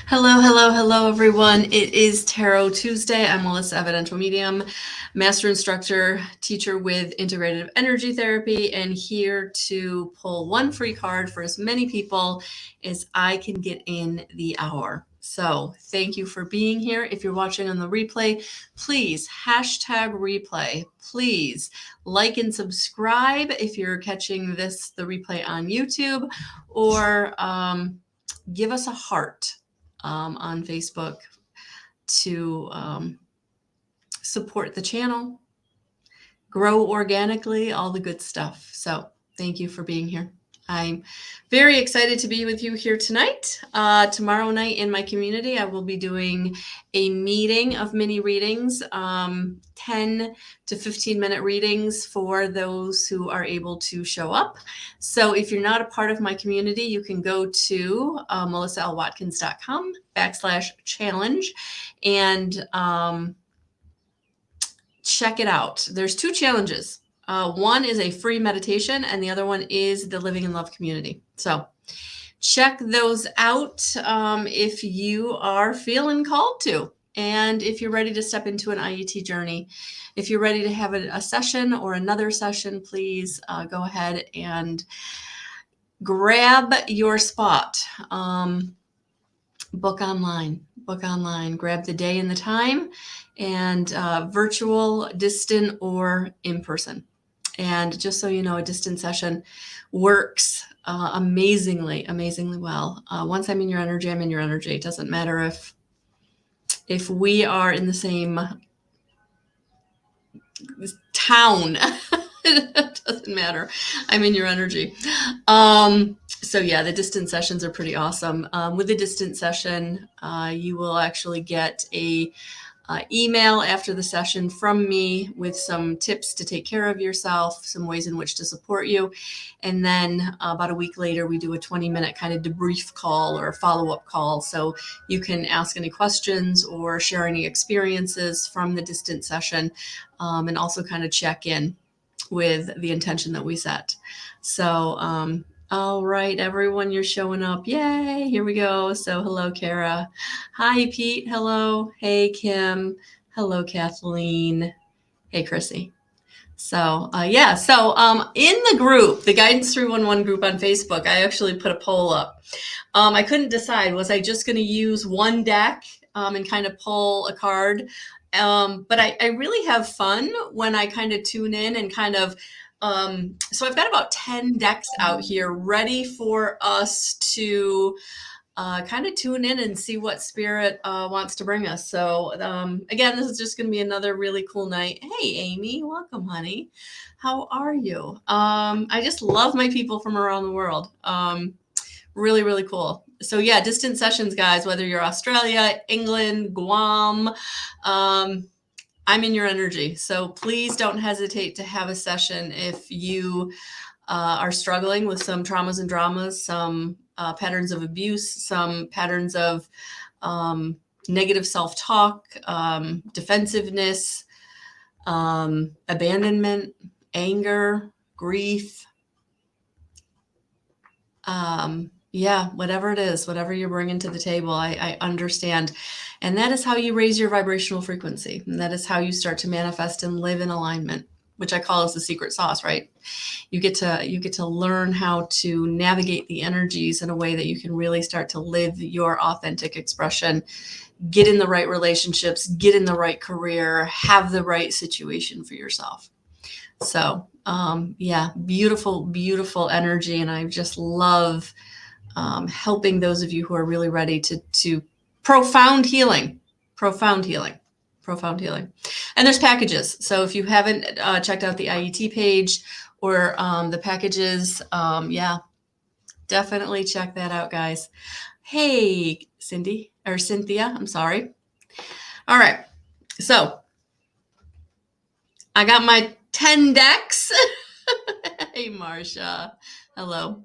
Hello, hello, hello, everyone. It is Tarot Tuesday. I'm Melissa, Evidential Medium, Master Instructor, teacher with Integrative Energy Therapy, and here to pull one free card for as many people as I can get in the hour. So thank you for being here. If you're watching on the replay, please hashtag replay. Please like and subscribe if you're catching the replay on YouTube, or give us a heart on Facebook to support the channel, grow organically, all the good stuff. So thank you for being here. I'm very excited to be with you here tonight. Tomorrow night in my community, I will be doing a meeting of mini readings, 10 to 15-minute readings for those who are able to show up. So if you're not a part of my community, you can go to melissaalwatkins.com/challenge and check it out. There's two challenges. One is a free meditation, and the other one is the Living in Love community. So check those out if you are feeling called to, and if you're ready to step into an IET journey. If you're ready to have a session or another session, please go ahead and grab your spot. Book online, grab the day and the time, and virtual, distant, or in person. And just so you know, a distant session works amazingly well. Once I'm in your energy, I'm in your energy. It doesn't matter if we are in the same town. It doesn't matter. I'm in your energy. So yeah, the distant sessions are pretty awesome. With the distant session, you will actually get a email after the session from me with some tips to take care of yourself, some ways in which to support you. And then about a week later, we do a 20-minute kind of debrief call or a follow-up call. So you can ask any questions or share any experiences from the distant session, and also kind of check in with the intention that we set. So, all right, everyone, you're showing up. Yay, here we go. So hello, Kara. Hi, Pete. Hello. Hey, Kim. Hello, Kathleen. Hey, Chrissy. So yeah, so in the group, the Guidance 311 group on Facebook, I actually put a poll up. I couldn't decide, was I just going to use one deck and kind of pull a card? But I really have fun when I kind of tune in and kind of, so I've got about 10 decks out here ready for us to kind of tune in and see what Spirit wants to bring us. So again, this is just going to be another really cool night. Hey, Amy, welcome, honey. How are you? I just love my people from around the world. Really, really cool. So yeah, distant sessions, guys, whether you're Australia, England, Guam, I'm in your energy. So please don't hesitate to have a session if you are struggling with some traumas and dramas, some patterns of abuse, some patterns of negative self-talk, defensiveness, abandonment, anger, grief. Yeah, whatever it is, whatever you're bringing to the table, I understand. And that is how you raise your vibrational frequency. And that is how you start to manifest and live in alignment, which I call as the secret sauce, right? You get to learn how to navigate the energies in a way that you can really start to live your authentic expression, get in the right relationships, get in the right career, have the right situation for yourself. So yeah, beautiful, beautiful energy. And I just love helping those of you who are really ready to profound healing. And there's packages. So if you haven't checked out the IET page or the packages, yeah, definitely check that out, guys. Hey, Cynthia, I'm sorry. All right. So I got my 10 decks. Hey, Marsha. Hello.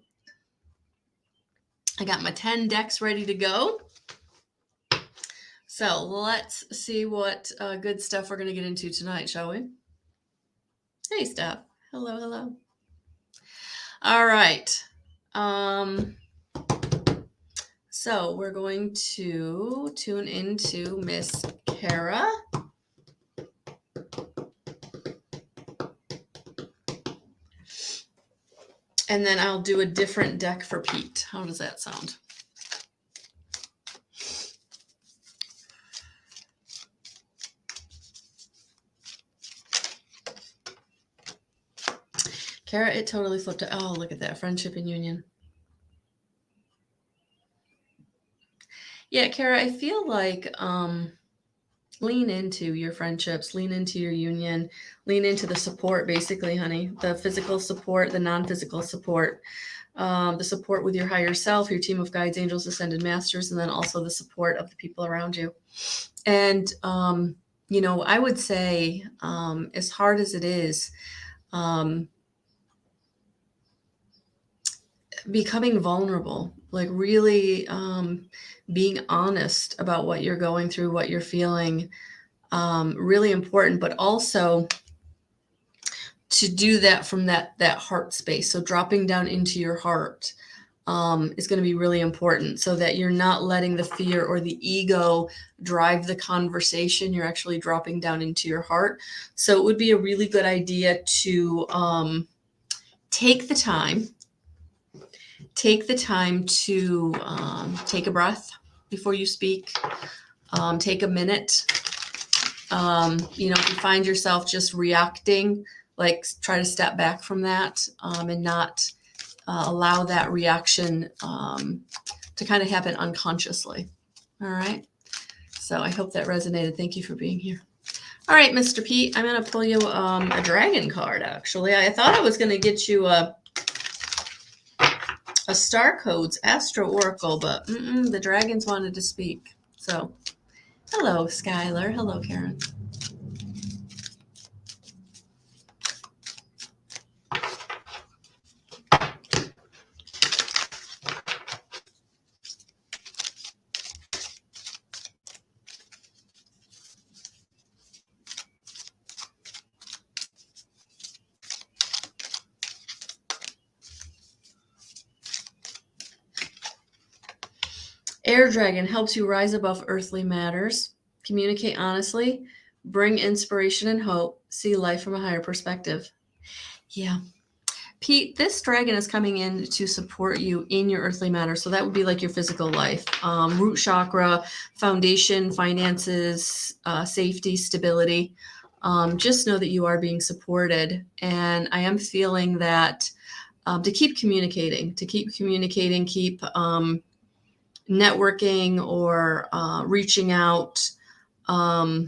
I got my 10 decks ready to go. So let's see what good stuff we're going to get into tonight, shall we? Hey, Steph. Hello, hello. All right. So we're going to tune into Miss Kara. And then I'll do a different deck for Pete. How does that sound? Kara, it totally flipped. Oh, look at that. Friendship and union. Yeah, Kara, I feel like lean into your friendships, lean into your union, lean into the support, basically, honey. The physical support, the non-physical support, the support with your higher self, your team of guides, angels, ascended masters, and then also the support of the people around you. And, I would say, as hard as it is, becoming vulnerable, like really being honest about what you're going through, what you're feeling, really important, but also to do that from that heart space. So dropping down into your heart is going to be really important, so that you're not letting the fear or the ego drive the conversation. You're actually dropping down into your heart. So it would be a really good idea to take the time to take a breath before you speak. Take a minute. If you find yourself just reacting, like try to step back from that and not allow that reaction to kind of happen unconsciously. All right. So I hope that resonated. Thank you for being here. All right, Mr. Pete, I'm going to pull you a dragon card, actually. I thought I was going to get you a Star Codes Astro Oracle, but the dragons wanted to speak. So, hello, Skylar. Hello, Karen. Air Dragon helps you rise above earthly matters, communicate honestly, bring inspiration and hope, see life from a higher perspective. Yeah. Pete, this dragon is coming in to support you in your earthly matter. So that would be like your physical life, root chakra, foundation, finances, safety, stability. Just know that you are being supported. And I am feeling that to keep communicating, keep networking or reaching out, not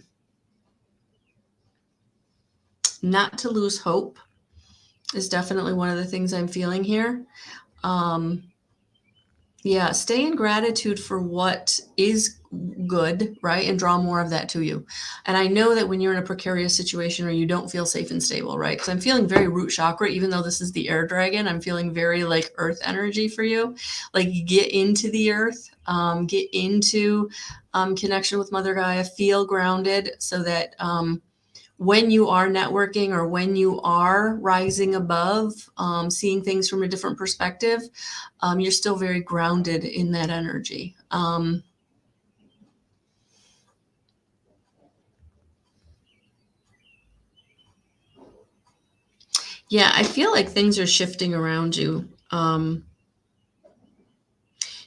to lose hope is definitely one of the things I'm feeling here. Stay in gratitude for what is good, right? And draw more of that to you. And I know that when you're in a precarious situation or you don't feel safe and stable, right? Because I'm feeling very root chakra, even though this is the air dragon, I'm feeling very like earth energy for you. Like get into the earth, get into connection with Mother Gaia, feel grounded so that when you are networking or when you are rising above, seeing things from a different perspective, you're still very grounded in that energy. Yeah, I feel like things are shifting around you.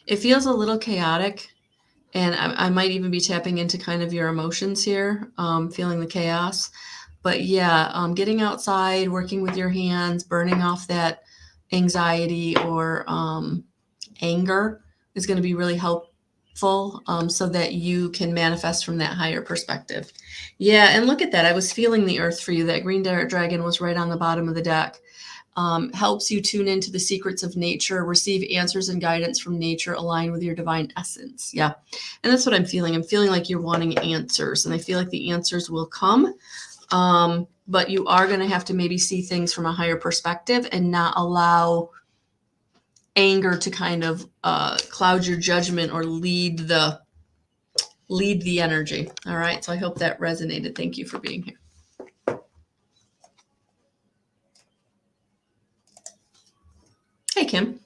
It feels a little chaotic, and I might even be tapping into kind of your emotions here, feeling the chaos. But yeah, getting outside, working with your hands, burning off that anxiety or anger is going to be really helpful, so that you can manifest from that higher perspective. Yeah, and look at that. I was feeling the earth for you. That green dragon was right on the bottom of the deck. Helps you tune into the secrets of nature, receive answers and guidance from nature, align with your divine essence. Yeah. And that's what I'm feeling. I'm feeling like you're wanting answers, and I feel like the answers will come. But you are going to have to maybe see things from a higher perspective and not allow anger to kind of cloud your judgment or lead the energy. All right. So I hope that resonated. Thank you for being here. Hey, Kim.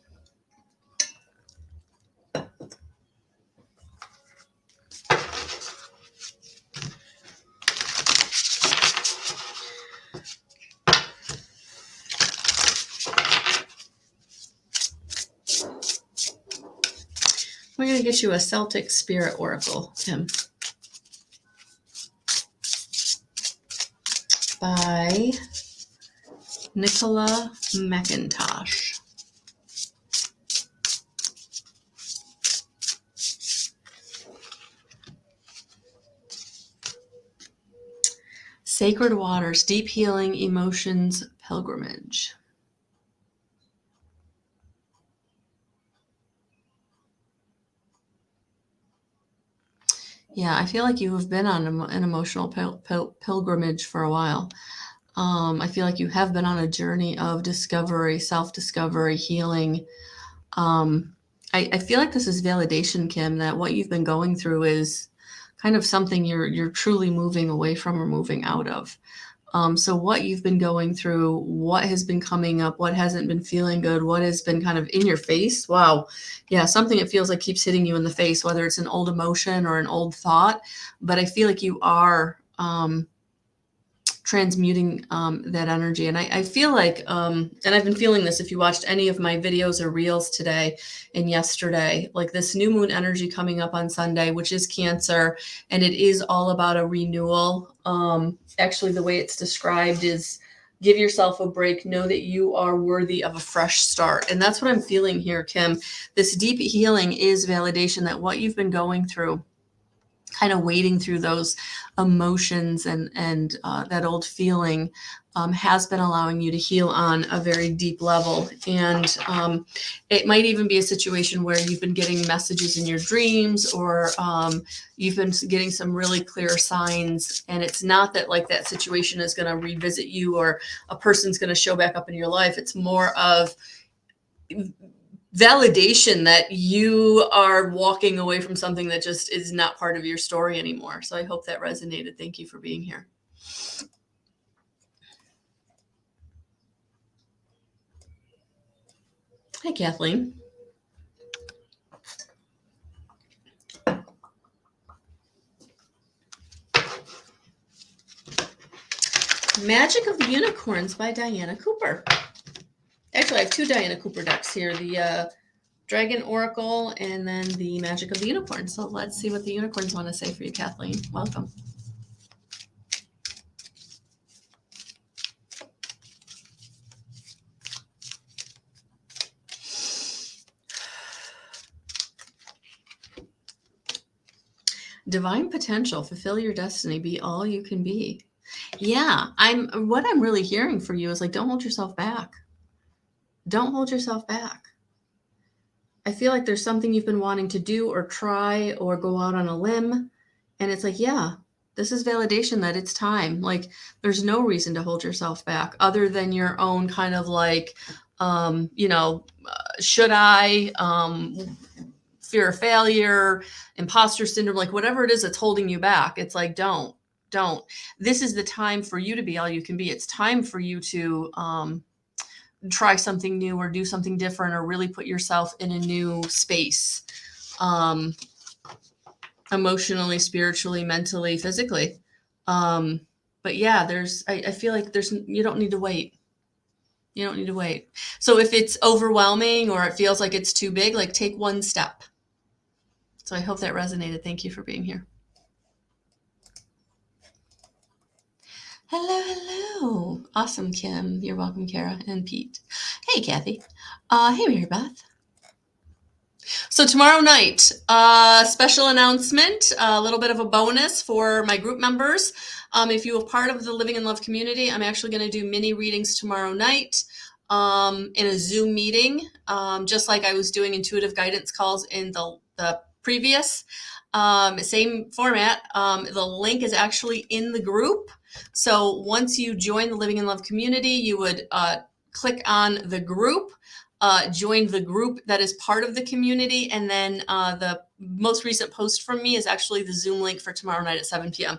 We're going to get you a Celtic Spirit Oracle, Kim, by Nicola McIntosh. Sacred Waters, Deep Healing Emotions Pilgrimage. Yeah, I feel like you have been on an emotional pilgrimage for a while. I feel like you have been on a journey of discovery, self-discovery, healing. I feel like this is validation, Kim, that what you've been going through is kind of something you're truly moving away from or moving out of. So what you've been going through, what has been coming up, what hasn't been feeling good, what has been kind of in your face. Wow. Yeah, something it feels like keeps hitting you in the face, whether it's an old emotion or an old thought. But I feel like you are transmuting that energy. And I feel like, and I've been feeling this if you watched any of my videos or reels today and yesterday, like this new moon energy coming up on Sunday, which is Cancer, and it is all about a renewal. Actually, the way it's described is give yourself a break, know that you are worthy of a fresh start. And that's what I'm feeling here, Kim. This deep healing is validation that what you've been going through, kind of wading through those emotions and that old feeling has been allowing you to heal on a very deep level. And it might even be a situation where you've been getting messages in your dreams, or you've been getting some really clear signs. And it's not that like that situation is going to revisit you or a person's going to show back up in your life. It's more of validation that you are walking away from something that just is not part of your story anymore. So I hope that resonated. Thank you for being here. Hi, Kathleen. Magic of the Unicorns by Diana Cooper. Actually, I have two Diana Cooper decks here, the Dragon Oracle and then the Magic of the Unicorn. So let's see what the unicorns want to say for you, Kathleen. Welcome. Divine potential, fulfill your destiny, be all you can be. Yeah, what I'm really hearing for you is like, don't hold yourself back. Don't hold yourself back. I feel like there's something you've been wanting to do or try or go out on a limb. And it's like, yeah, this is validation that it's time. Like, there's no reason to hold yourself back other than your own kind of like, should I, fear of failure, imposter syndrome, like whatever it is that's holding you back. It's like, don't. This is the time for you to be all you can be. It's time for you to, try something new or do something different or really put yourself in a new space, emotionally, spiritually, mentally, physically. But yeah, I feel like you don't need to wait. You don't need to wait. So if it's overwhelming or it feels like it's too big, like take one step. So I hope that resonated. Thank you for being here. Hello. Awesome, Kim. You're welcome, Kara and Pete. Hey, Kathy. Hey, Mary Beth. So tomorrow night, special announcement, a little bit of a bonus for my group members. If you are part of the Living in Love community, I'm actually going to do mini readings tomorrow night in a Zoom meeting, just like I was doing intuitive guidance calls in the previous. Same format. The link is actually in the group. So once you join the Living in Love community, you would click on the group, join the group that is part of the community, and then the most recent post from me is actually the Zoom link for tomorrow night at 7 p.m.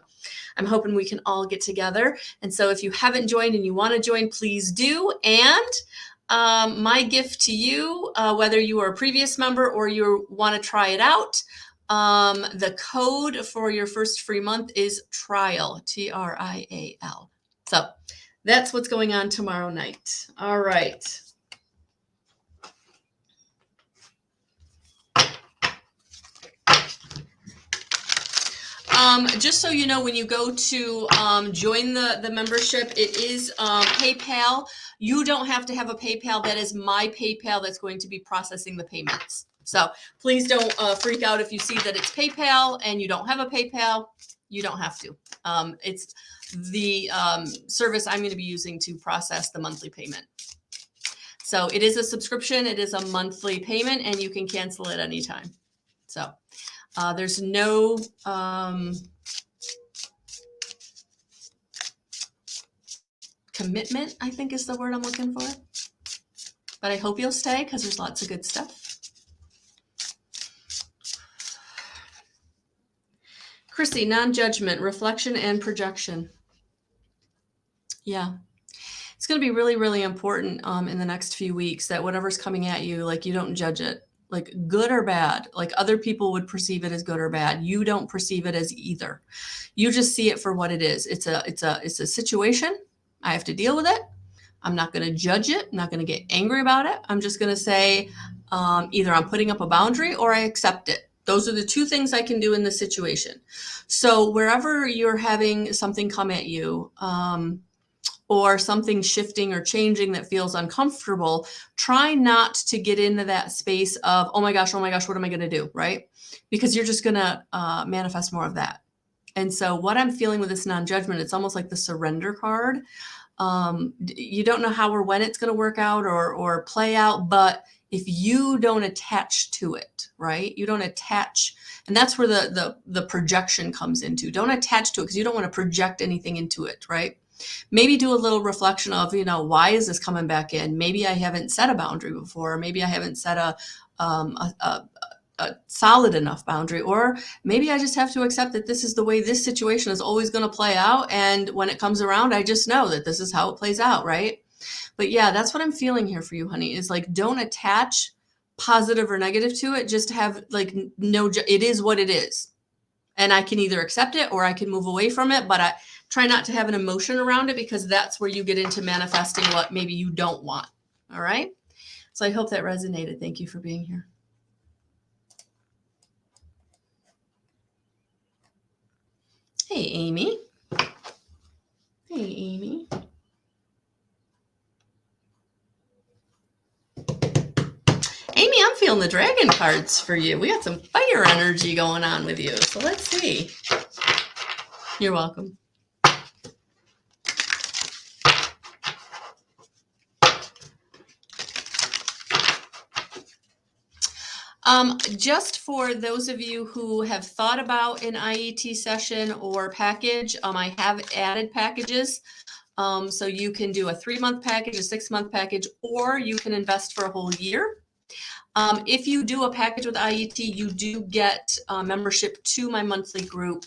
I'm hoping we can all get together. And so if you haven't joined and you want to join, please do. And my gift to you, whether you are a previous member or you want to try it out, the code for your first free month is TRIAL, TRIAL. So that's what's going on tomorrow night. All right. Just so you know, when you go to join the membership, it is PayPal. You don't have to have a PayPal. That is my PayPal that's going to be processing the payments. So please don't freak out if you see that it's PayPal and you don't have a PayPal. You don't have to. It's the service I'm going to be using to process the monthly payment. So it is a subscription. It is a monthly payment, and you can cancel it anytime. So there's no commitment, I think is the word I'm looking for. But I hope you'll stay because there's lots of good stuff. Chrissy, non-judgment, reflection, and projection. Yeah. It's going to be really, really important in the next few weeks that whatever's coming at you, like you don't judge it, like good or bad, like other people would perceive it as good or bad. You don't perceive it as either. You just see it for what it is. It's a situation. I have to deal with it. I'm not going to judge it. I'm not going to get angry about it. I'm just going to say either I'm putting up a boundary or I accept it. Those are the two things I can do in this situation. So wherever you're having something come at you, or something shifting or changing that feels uncomfortable, try not to get into that space of, oh my gosh, what am I going to do, right? Because you're just going to manifest more of that. And so what I'm feeling with this non-judgment, it's almost like the surrender card. You don't know how or when it's going to work out or play out, but if you don't attach to it, right? You don't attach, and that's where the projection comes into. Don't attach to it because you don't want to project anything into it, right? Maybe do a little reflection of, why is this coming back in? Maybe I haven't set a boundary before. Maybe I haven't set a solid enough boundary, or maybe I just have to accept that this is the way this situation is always going to play out. And when it comes around, I just know that this is how it plays out, right? But yeah, that's what I'm feeling here for you, honey, is like, don't attach positive or negative to it. Just have like, no, it is what it is. And I can either accept it or I can move away from it, but I try not to have an emotion around it because that's where you get into manifesting what maybe you don't want. All right. So I hope that resonated. Thank you for being here. Hey, Amy. Hey, Amy. Amy, I'm feeling the dragon cards for you. We got some fire energy going on with you. So let's see. You're welcome. Just for those of you who have thought about an IET session or package, I have added packages. So you can do a 3-month package, a 6-month package, or you can invest for a whole year. If you do a package with IET, you do get membership to my monthly group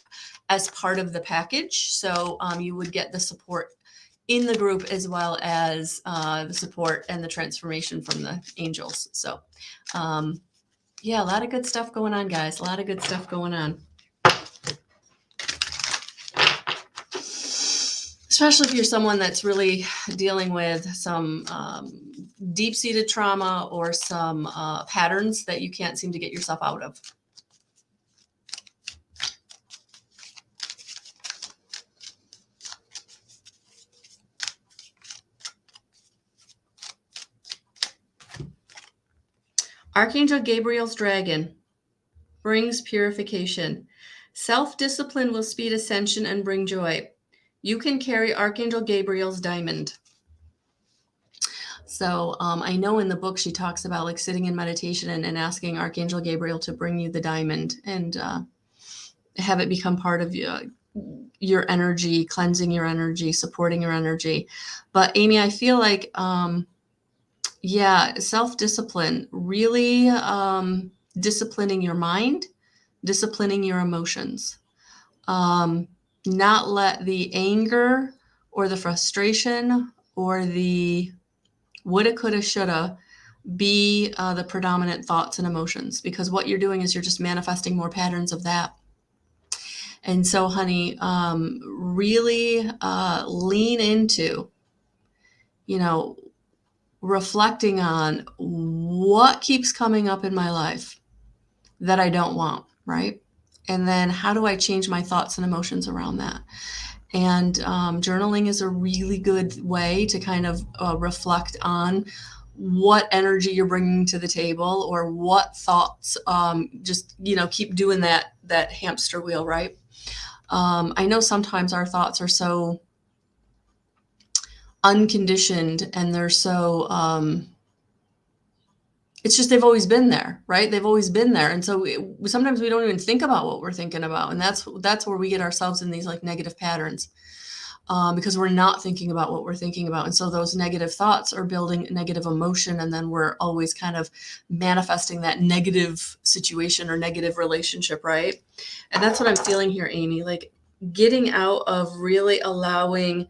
as part of the package. So you would get the support in the group as well as the support and the transformation from the angels. So yeah, a lot of good stuff going on, guys. A lot of good stuff going on. Especially if you're someone that's really dealing with some deep-seated trauma or some patterns that you can't seem to get yourself out of. Archangel Gabriel's dragon brings purification. Self-discipline will speed ascension and bring joy. You can carry Archangel Gabriel's diamond. So I know in the book she talks about like sitting in meditation and asking Archangel Gabriel to bring you the diamond and have it become part of your energy, cleansing your energy, supporting your energy. But Amy, I feel like, self-discipline, really disciplining your mind, disciplining your emotions. Not let the anger or the frustration or the woulda, coulda, shoulda be the predominant thoughts and emotions, because what you're doing is you're just manifesting more patterns of that. And so, honey, really lean into, reflecting on what keeps coming up in my life that I don't want, right? And then how do I change my thoughts and emotions around that? And journaling is a really good way to kind of reflect on what energy you're bringing to the table, or what thoughts, just, keep doing that hamster wheel, right? I know sometimes our thoughts are so unconditioned, and they're so, it's just, they've always been there, right? They've always been there. And so sometimes we don't even think about what we're thinking about. And that's where we get ourselves in these like negative patterns, because we're not thinking about what we're thinking about. And so those negative thoughts are building negative emotion. And then we're always kind of manifesting that negative situation or negative relationship, right? And that's what I'm feeling here, Amy, like getting out of really allowing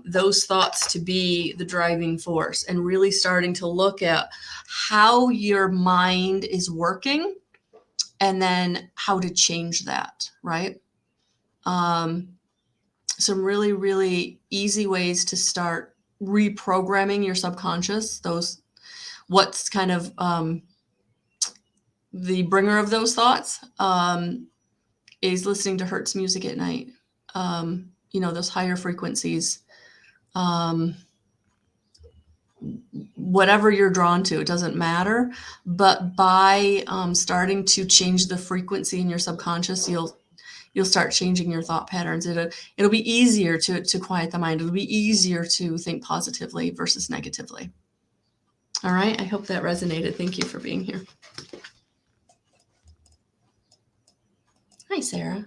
those thoughts to be the driving force, and really starting to look at how your mind is working, and then how to change that, right? Um, some really, really easy ways to start reprogramming your subconscious, those, what's kind of the bringer of those thoughts, is listening to Hertz music at night. Those higher frequencies, um, whatever you're drawn to, it doesn't matter. But by starting to change the frequency in your subconscious, you'll start changing your thought patterns. It'll be easier to quiet the mind. It'll be easier to think positively versus negatively. All right. I hope that resonated. Thank you for being here. Hi, Sarah.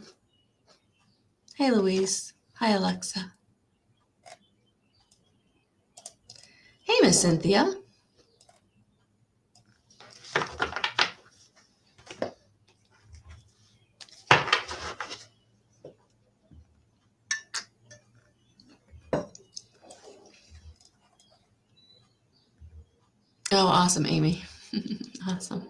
Hey, Louise. Hi, Alexa. Hey, Miss Cynthia. Oh, awesome, Amy. Awesome.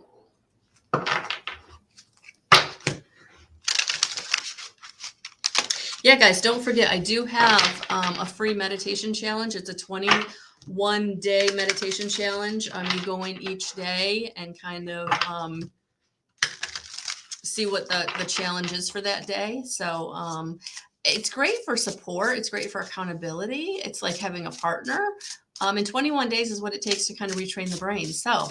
Yeah, guys, don't forget, I do have a free meditation challenge. It's a 21-day meditation challenge. You go in each day and kind of see what the challenge is for that day. So it's great for support. It's great for accountability. It's like having a partner. And 21 days is what it takes to kind of retrain the brain. So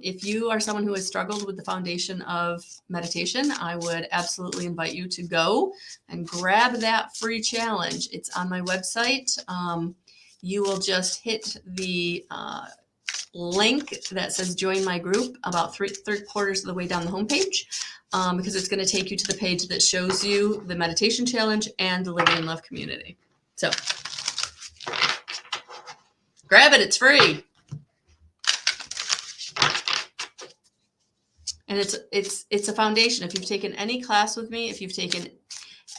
if you are someone who has struggled with the foundation of meditation, I would absolutely invite you to go and grab that free challenge. It's on my website. You will just hit the link that says join my group about three-quarters of the way down the homepage, because it's going to take you to the page that shows you the meditation challenge and the Living in Love community. So grab it. It's free. And it's a foundation. If you've taken any class with me, if you've taken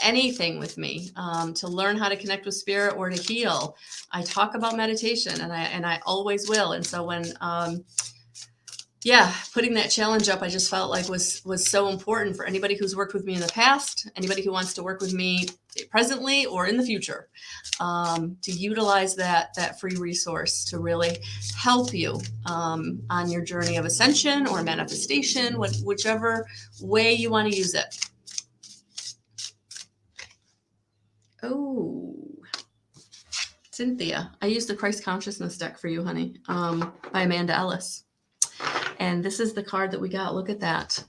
anything with me to learn how to connect with spirit or to heal, I talk about meditation, and I always will. And so when putting that challenge up, I just felt like was so important for anybody who's worked with me in the past, anybody who wants to work with me presently or in the future, to utilize that free resource to really help you on your journey of ascension or manifestation, whichever way you want to use it. Oh, Cynthia, I used the Christ Consciousness deck for you, honey, by Amanda Ellis. And this is the card that we got. Look at that.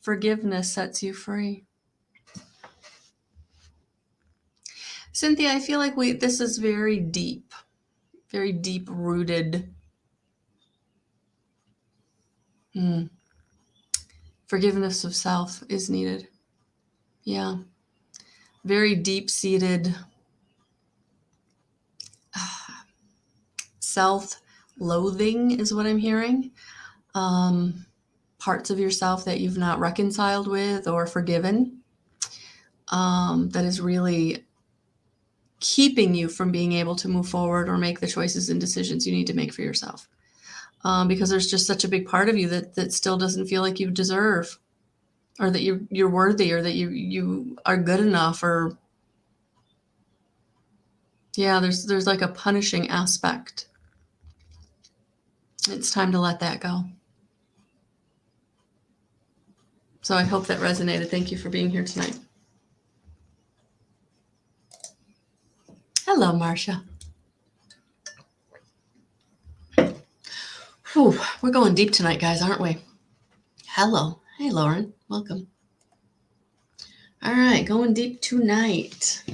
Forgiveness sets you free. Cynthia, I feel like this is very deep rooted. Forgiveness of self is needed. Yeah. Very deep-seated self-loathing is what I'm hearing. Parts of yourself that you've not reconciled with or forgiven, that is really keeping you from being able to move forward or make the choices and decisions you need to make for yourself. Because there's just such a big part of you that still doesn't feel like you deserve, or that you're worthy, or that you are good enough, or there's like a punishing aspect. It's time to let that go. So I hope that resonated. Thank you for being here tonight. Hello, Marcia. Whew, we're going deep tonight, guys, aren't we? Hello. Hey, Lauren. Welcome. All right, going deep tonight.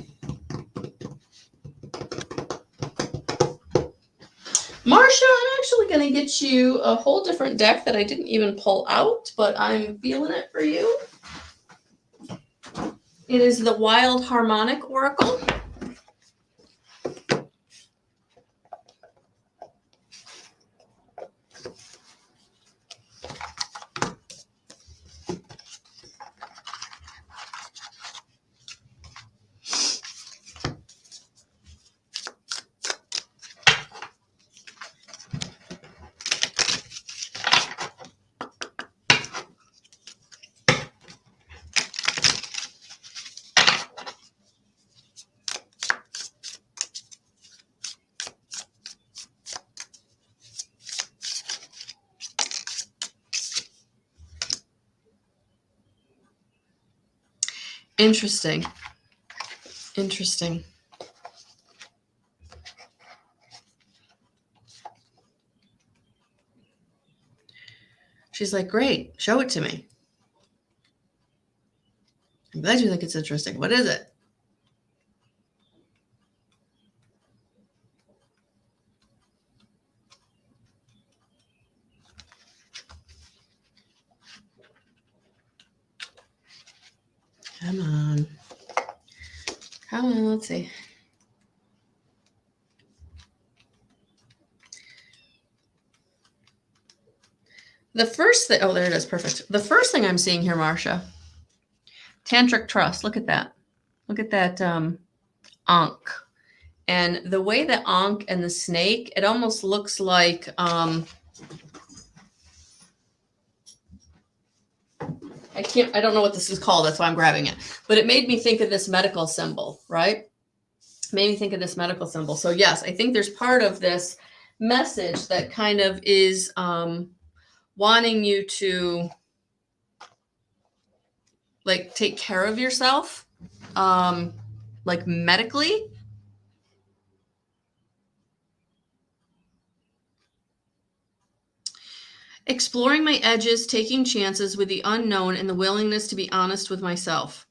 Marcia, I'm actually going to get you a whole different deck that I didn't even pull out, but I'm feeling it for you. It is the Wild Harmonic Oracle. Interesting. Interesting. She's like, great, show it to me. I'm glad you think it's interesting. What is it? Come on. Come on, let's see. The first thing, oh, there it is, perfect. The first thing I'm seeing here, Marcia, tantric trust. Look at that. Look at that ankh. And the way the ankh and the snake, it almost looks like, I don't know what this is called. That's why I'm grabbing it. But it made me think of this medical symbol, right? Made me think of this medical symbol. So yes, I think there's part of this message that kind of is wanting you to like take care of yourself, like medically. Exploring my edges, taking chances with the unknown, and the willingness to be honest with myself.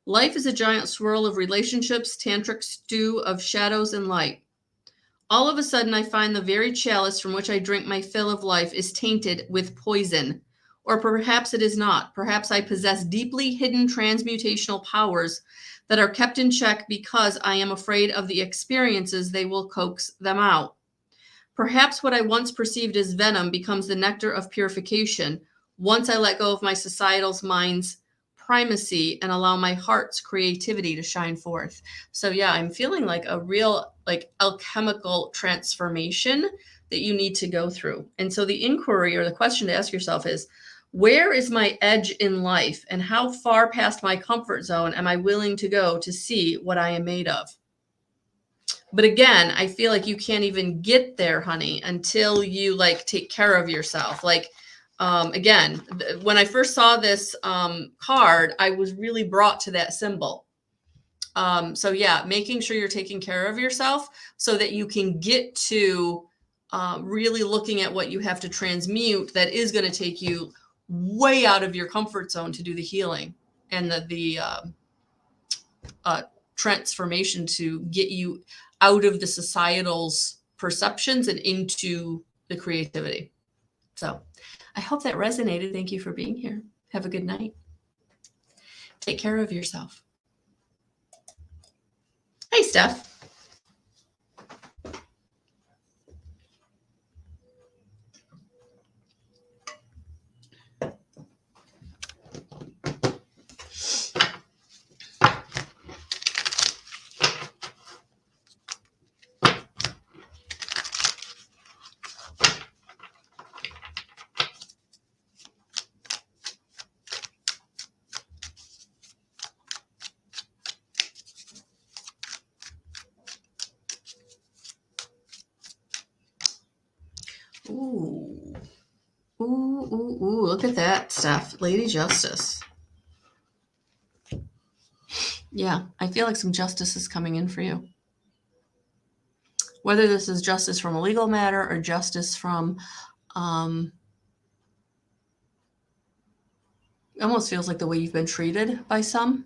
Life is a giant swirl of relationships, tantric stew of shadows and light. All of a sudden, I find the very chalice from which I drink my fill of life is tainted with poison. Or perhaps it is not. Perhaps I possess deeply hidden transmutational powers that are kept in check because I am afraid of the experiences they will coax them out. Perhaps what I once perceived as venom becomes the nectar of purification once I let go of my societal's mind's primacy and allow my heart's creativity to shine forth. So yeah, I'm feeling like a real like alchemical transformation that you need to go through. And so the inquiry or the question to ask yourself is, where is my edge in life and how far past my comfort zone am I willing to go to see what I am made of? But again, I feel like you can't even get there, honey, until you like take care of yourself. Like, again, when I first saw this card, I was really brought to that symbol. So yeah, making sure you're taking care of yourself so that you can get to really looking at what you have to transmute that is going to take you way out of your comfort zone to do the healing and the transformation to get you out of the societal's perceptions and into the creativity. So I hope that resonated. Thank you for being here. Have a good night. Take care of yourself. Hey, Steph. Ooh. Ooh, ooh, Ooh, look at that stuff. Lady Justice. Yeah, I feel like some justice is coming in for you. Whether this is justice from a legal matter or justice from, almost feels like the way you've been treated by some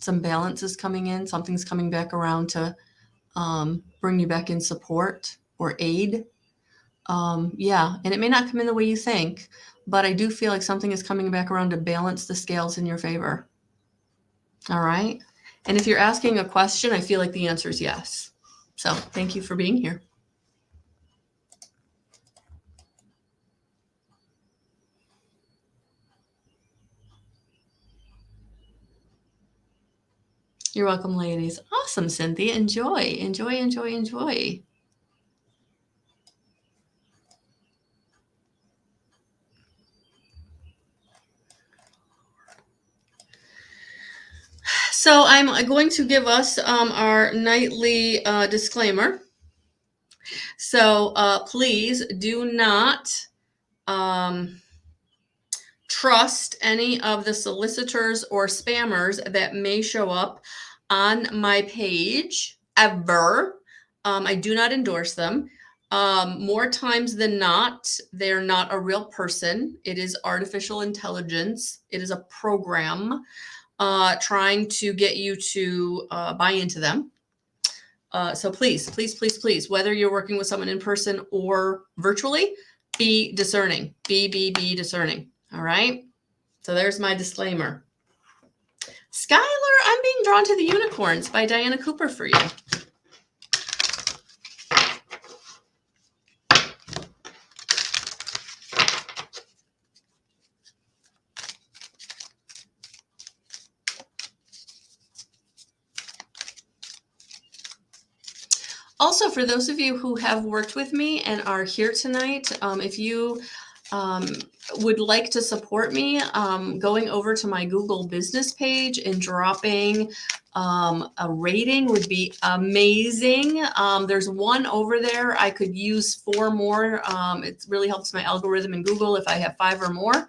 balance is coming in. Something's coming back around to bring you back in support or aid. Yeah, and it may not come in the way you think, but I do feel like something is coming back around to balance the scales in your favor. All right. And if you're asking a question, I feel like the answer is yes. So thank you for being here. You're welcome, ladies. Awesome, Cynthia. Enjoy, enjoy, enjoy, enjoy. So I'm going to give us our nightly disclaimer. So please do not trust any of the solicitors or spammers that may show up on my page ever. I do not endorse them. More times than not, they're not a real person. It is artificial intelligence. It is a program trying to get you to buy into them. So please, please, please, please, whether you're working with someone in person or virtually, be discerning. Be discerning. All right. So there's my disclaimer. Skylar, I'm being drawn to the unicorns by Diana Cooper for you. Also, for those of you who have worked with me and are here tonight, if you would like to support me, going over to my Google business page and dropping a rating would be amazing. There's one over there. I could use 4 more. It really helps my algorithm in Google if I have 5 or more.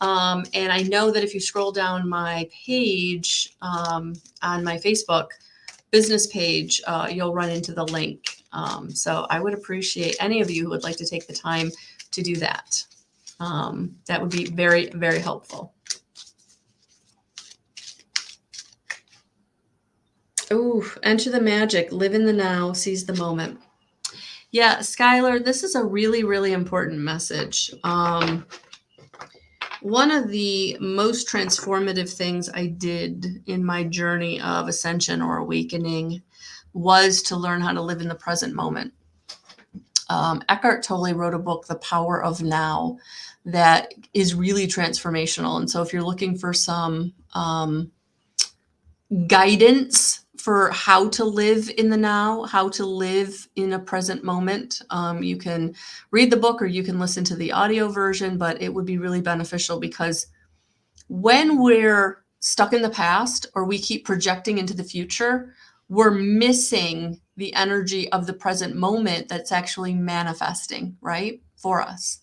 And I know that if you scroll down my page on my Facebook business page, you'll run into the link. So I would appreciate any of you who would like to take the time to do that. That would be very, very helpful. Ooh, enter the magic, live in the now, seize the moment. Yeah, Skylar, this is a really, really important message. One of the most transformative things I did in my journey of ascension or awakening was to learn how to live in the present moment. Eckhart Tolle wrote a book, The Power of Now, that is really transformational. And so if you're looking for some guidance for how to live in the now, how to live in a present moment, you can read the book or you can listen to the audio version, but it would be really beneficial because when we're stuck in the past or we keep projecting into the future, we're missing the energy of the present moment that's actually manifesting, right, for us.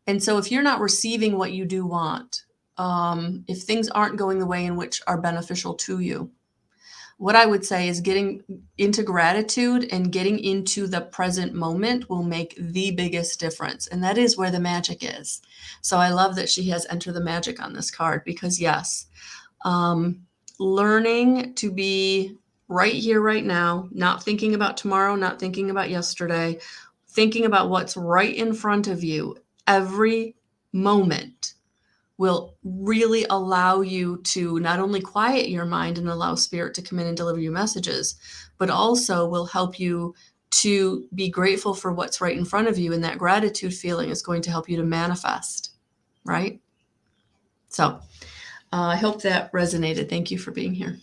And so if you're not receiving what you do want, if things aren't going the way in which are beneficial to you, what I would say is getting into gratitude and getting into the present moment will make the biggest difference. And that is where the magic is. So I love that she has Enter the Magic on this card because yes, learning to be right here, right now, not thinking about tomorrow, not thinking about yesterday, thinking about what's right in front of you every moment will really allow you to not only quiet your mind and allow spirit to come in and deliver you messages, but also will help you to be grateful for what's right in front of you. And that gratitude feeling is going to help you to manifest, right? So I hope that resonated. Thank you for being here.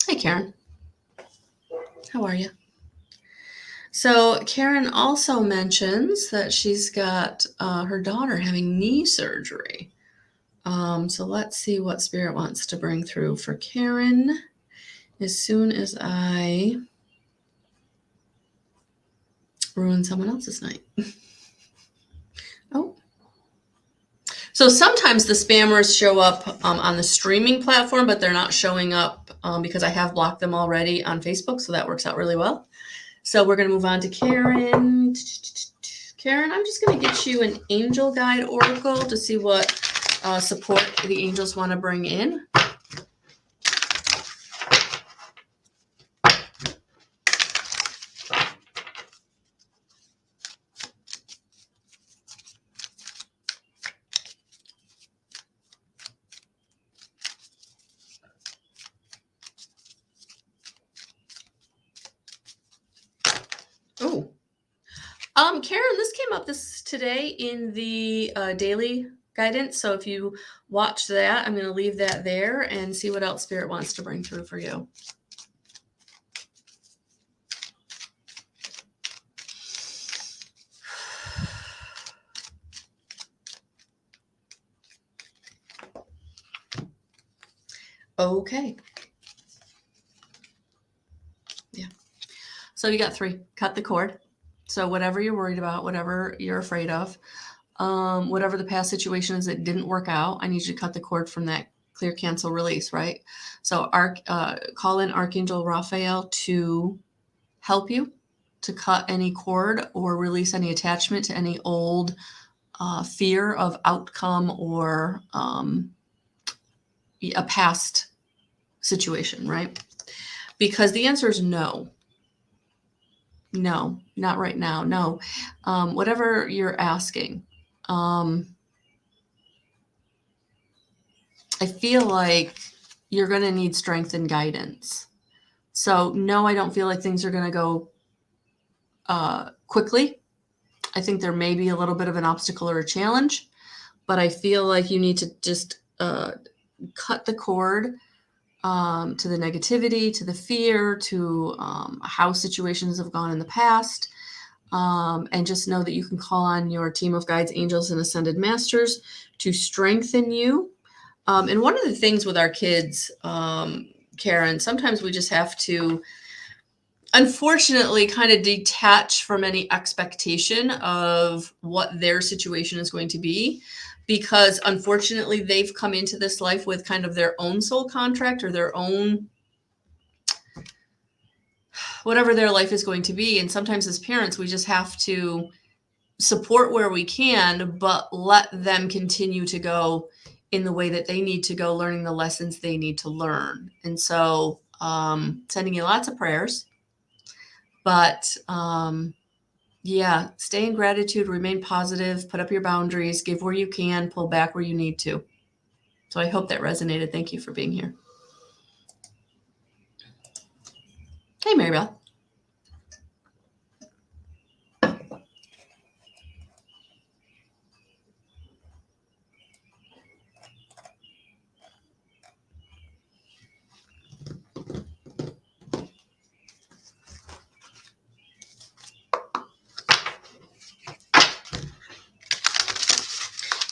Hey, Karen. How are you? So Karen also mentions that she's got her daughter having knee surgery. So let's see what Spirit wants to bring through for Karen as soon as I ruin someone else's night. Oh. So sometimes the spammers show up on the streaming platform, but they're not showing up because I have blocked them already on Facebook, so that works out really well. So we're going to move on to Karen. Karen, I'm just going to get you an angel guide oracle to see what support the angels want to bring in. Oh, Karen, this came up today in the daily guidance. So if you watch that, I'm going to leave that there and see what else Spirit wants to bring through for you. Okay. Yeah. So you got 3. Cut the cord. So whatever you're worried about, whatever you're afraid of, whatever the past situation is that didn't work out, I need you to cut the cord from that. Clear, cancel, release, right? So call in Archangel Raphael to help you to cut any cord or release any attachment to any old fear of outcome or a past situation, right? Because the answer is no. No, not right now. No. Whatever you're asking. I feel like you're going to need strength and guidance. So no, I don't feel like things are going to go quickly. I think there may be a little bit of an obstacle or a challenge, but I feel like you need to just cut the cord to the negativity, to the fear, to how situations have gone in the past. And just know that you can call on your team of guides, angels, and ascended masters to strengthen you. And one of the things with our kids, Karen, sometimes we just have to, unfortunately, kind of detach from any expectation of what their situation is going to be, because unfortunately they've come into this life with kind of their own soul contract or their own whatever their life is going to be. And sometimes as parents, we just have to support where we can, but let them continue to go in the way that they need to go, learning the lessons they need to learn. And so sending you lots of prayers, but yeah, stay in gratitude, remain positive, put up your boundaries, give where you can, pull back where you need to. So I hope that resonated. Thank you for being here. Hey, Maribel.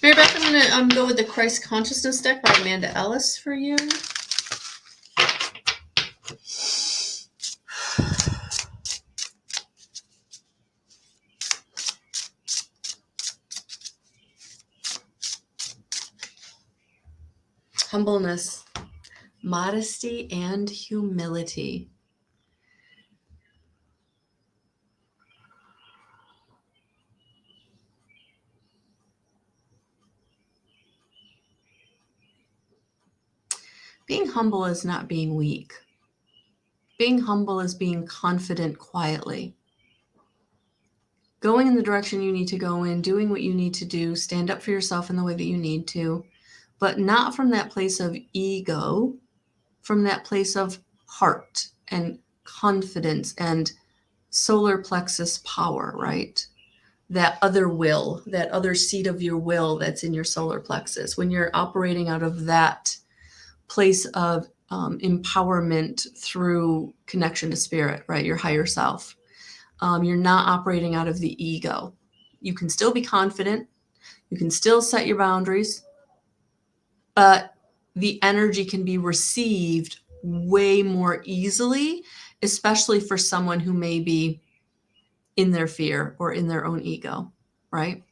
Mary Beth, I'm going to go with the Christ Consciousness deck by Amanda Ellis for you. Humbleness, modesty, and humility. Being humble is not being weak. Being humble is being confident quietly. Going in the direction you need to go in, doing what you need to do, stand up for yourself in the way that you need to, but not from that place of ego, from that place of heart and confidence and solar plexus power, right? That other will, that other seat of your will that's in your solar plexus. When you're operating out of that place of empowerment through connection to spirit, right? Your higher self. You're not operating out of the ego. You can still be confident. You can still set your boundaries. but the energy can be received way more easily, especially for someone who may be in their fear or in their own ego, right?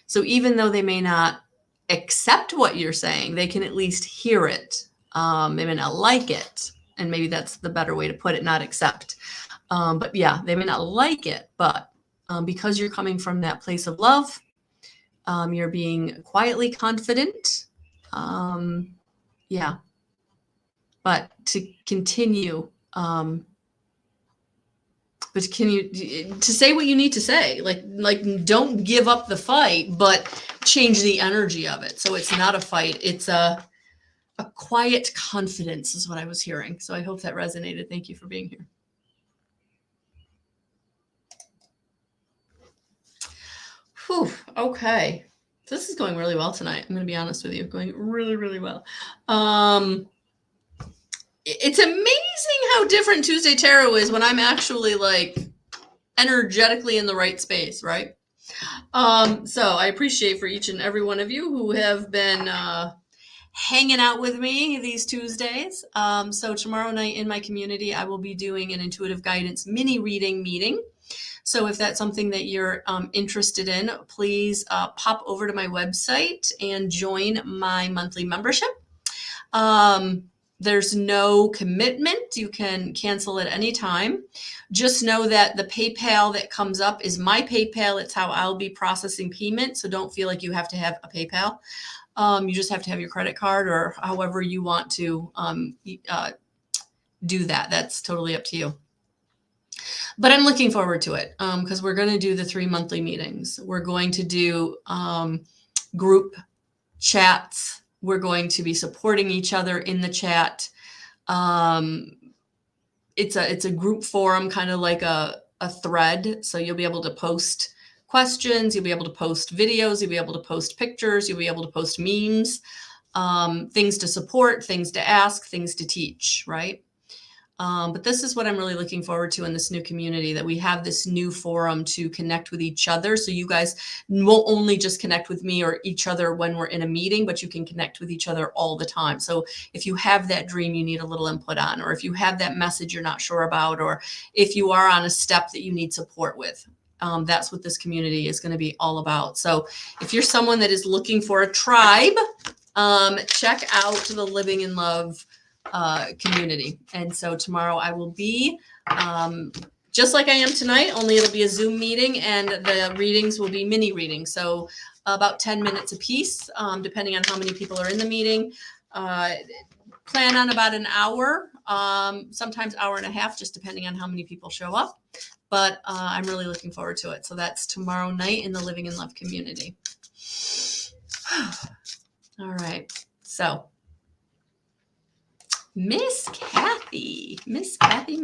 So even though they may not accept what you're saying, they can at least hear it. They may not like it. And maybe that's the better way to put it, not accept. But yeah, they may not like it, but because you're coming from that place of love, you're being quietly confident. Yeah. But to continue, but can you to say what you need to say, like don't give up the fight, but change the energy of it. So it's not a fight. It's a quiet confidence is what I was hearing. So I hope that resonated. Thank you for being here. Whew, okay. This is going really well tonight. I'm going to be honest with you. Going really, really well. It's amazing how different Tuesday Tarot is when I'm actually like energetically in the right space, right? So I appreciate for each and every one of you who have been hanging out with me these Tuesdays. So tomorrow night in my community, I will be doing an intuitive guidance mini reading meeting. So if that's something that you're interested in, please pop over to my website and join my monthly membership. There's no commitment. You can cancel at any time. Just know that the PayPal that comes up is my PayPal. It's how I'll be processing payment. So don't feel like you have to have a PayPal. You just have to have your credit card or however you want to do that. That's totally up to you. But I'm looking forward to it because we're going to do the 3 monthly meetings. We're going to do group chats. We're going to be supporting each other in the chat. It's a group forum, kind of like a thread. So you'll be able to post questions. You'll be able to post videos. You'll be able to post pictures. You'll be able to post memes, things to support, things to ask, things to teach, right? But this is what I'm really looking forward to in this new community, that we have this new forum to connect with each other. So you guys won't only just connect with me or each other when we're in a meeting, but you can connect with each other all the time. So if you have that dream you need a little input on, or if you have that message you're not sure about, or if you are on a step that you need support with, that's what this community is going to be all about. So if you're someone that is looking for a tribe, check out the Living in Love community. And so tomorrow I will be just like I am tonight, only it'll be a Zoom meeting, and the readings will be mini readings. So about 10 minutes a piece, depending on how many people are in the meeting. Plan on about an hour, sometimes hour and a half, just depending on how many people show up. But I'm really looking forward to it. So that's tomorrow night in the Living in Love community. All right. So Miss Kathy. Kathy,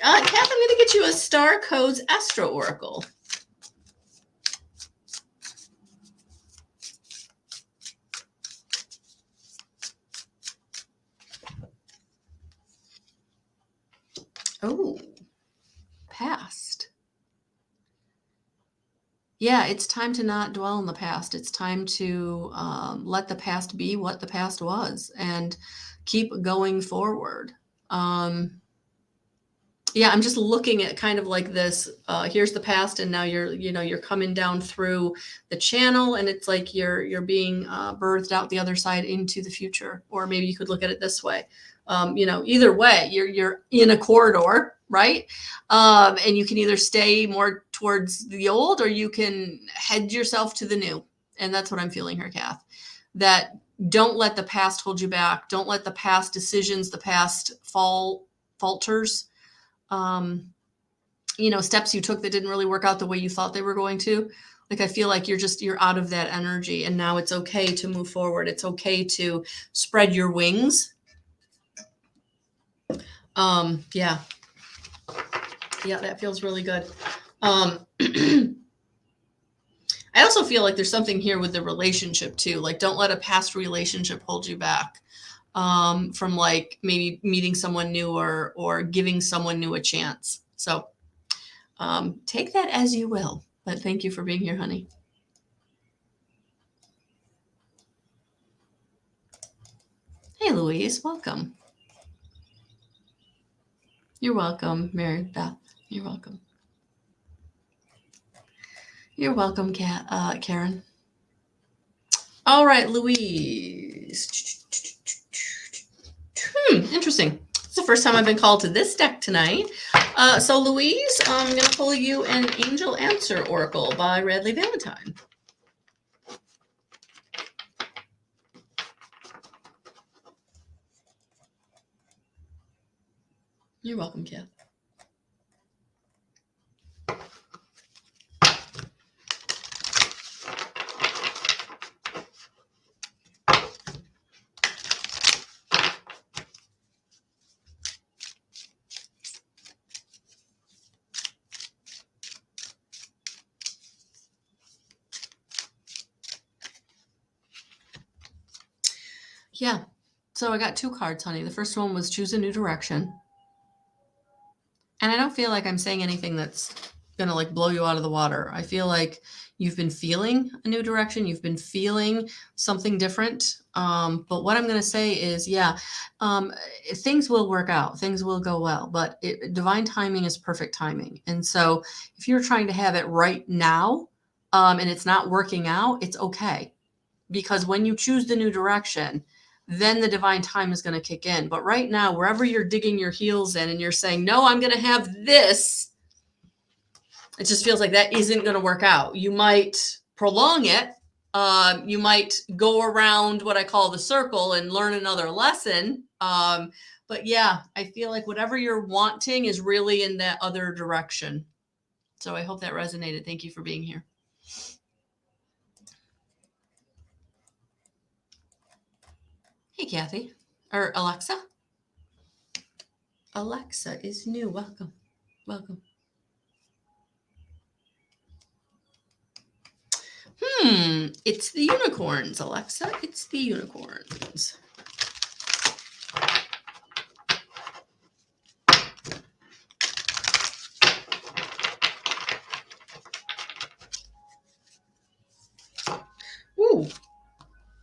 I'm going to get you a Star Codes Astro Oracle. Oh, past. Yeah, it's time to not dwell in the past. It's time to let the past be what the past was and keep going forward. Yeah, I'm just looking at kind of like this. Here's the past, and now you're coming down through the channel, and it's like you're being birthed out the other side into the future. Or maybe you could look at it this way. Either way, you're in a corridor, right? And you can either stay more towards the old, or you can head yourself to the new. And that's what I'm feeling here, Kath. That don't let the past hold you back. Don't let the past decisions, the past falters. Steps you took that didn't really work out the way you thought they were going to. Like, I feel like you're out of that energy, and now it's okay to move forward. It's okay to spread your wings. Yeah, that feels really good. I also feel like there's something here with the relationship too. Like, don't let a past relationship hold you back from like maybe meeting someone new or giving someone new a chance. So take that as you will. But thank you for being here, honey. Hey, Louise, welcome. You're welcome, Mary Beth. You're welcome. You're welcome, Karen. All right, Louise. Interesting. It's the first time I've been called to this deck tonight. So, Louise, I'm going to pull you an Angel Answer Oracle by Radley Valentine. You're welcome, Kath. Yeah. So I got 2 cards, honey. The first one was choose a new direction. And I don't feel like I'm saying anything that's going to like blow you out of the water. I feel like you've been feeling a new direction. You've been feeling something different. But what I'm going to say is, things will work out. Things will go well. But divine timing is perfect timing. And so if you're trying to have it right now and it's not working out, it's okay. Because when you choose the new direction, then the divine time is going to kick in. But right now, wherever you're digging your heels in and you're saying, no, I'm going to have this, it just feels like that isn't going to work out. You might prolong it. You might go around what I call the circle and learn another lesson. But yeah, I feel like whatever you're wanting is really in that other direction. So I hope that resonated. Thank you for being here. Hey, Kathy. Or Alexa. Alexa is new. Welcome. Welcome. It's the unicorns, Alexa. It's the unicorns. Ooh.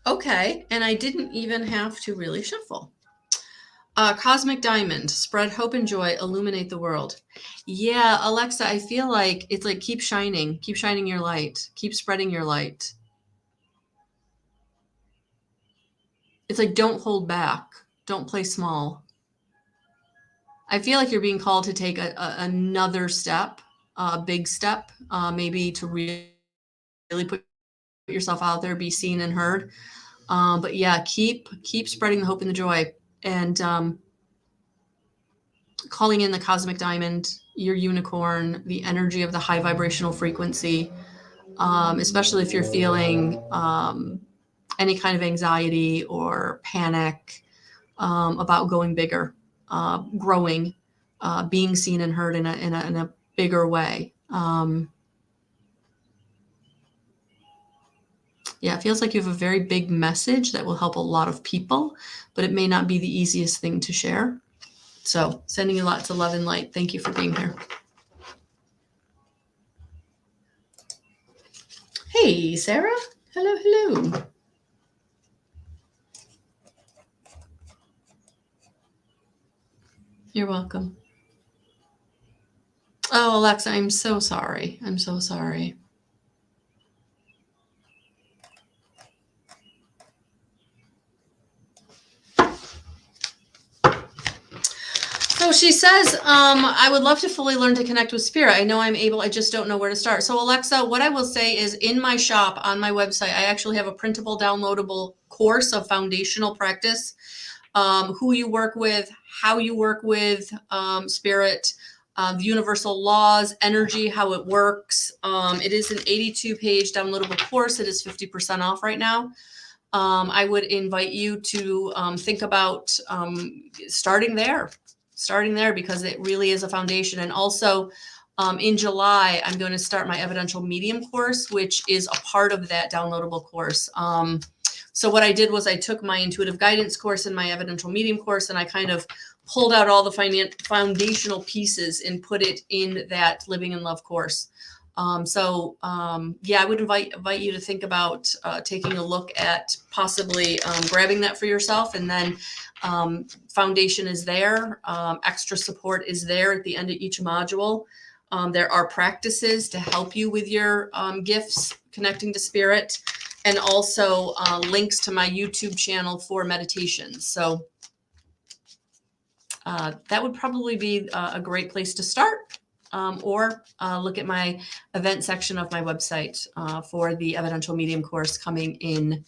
Okay. And I didn't even have to really shuffle. Cosmic Diamond, spread hope and joy, illuminate the world. Yeah, Alexa, I feel like it's like keep shining your light, keep spreading your light. It's like don't hold back, don't play small. I feel like you're being called to take another step, a big step, maybe to really put yourself out there, be seen and heard. But yeah, keep spreading the hope and the joy, and calling in the cosmic diamond, your unicorn, the energy of the high vibrational frequency, especially if you're feeling any kind of anxiety or panic about going bigger, growing, being seen and heard in a bigger way. Yeah, it feels like you have a very big message that will help a lot of people, but it may not be the easiest thing to share. So sending you lots of love and light. Thank you for being here. Hey, Sarah. Hello, hello. You're welcome. Oh, Alexa, I'm so sorry. I'm so sorry. So she says, I would love to fully learn to connect with spirit. I know I'm able, I just don't know where to start. So Alexa, what I will say is in my shop on my website, I actually have a printable downloadable course of foundational practice, who you work with, how you work with spirit, the universal laws, energy, how it works. It is an 82-page downloadable course. It is 50% off right now. I would invite you to think about starting there because it really is a foundation. And also in July, I'm going to start my evidential medium course, which is a part of that downloadable course. So what I did was I took my intuitive guidance course and my evidential medium course, and I kind of pulled out all the foundational pieces and put it in that living in love course. Yeah, I would invite you to think about taking a look at possibly grabbing that for yourself. And then foundation is there. Extra support is there at the end of each module. There are practices to help you with your gifts, connecting to spirit, and also links to my YouTube channel for meditations. So that would probably be a great place to start. Or look at my event section of my website for the Evidential Medium course coming in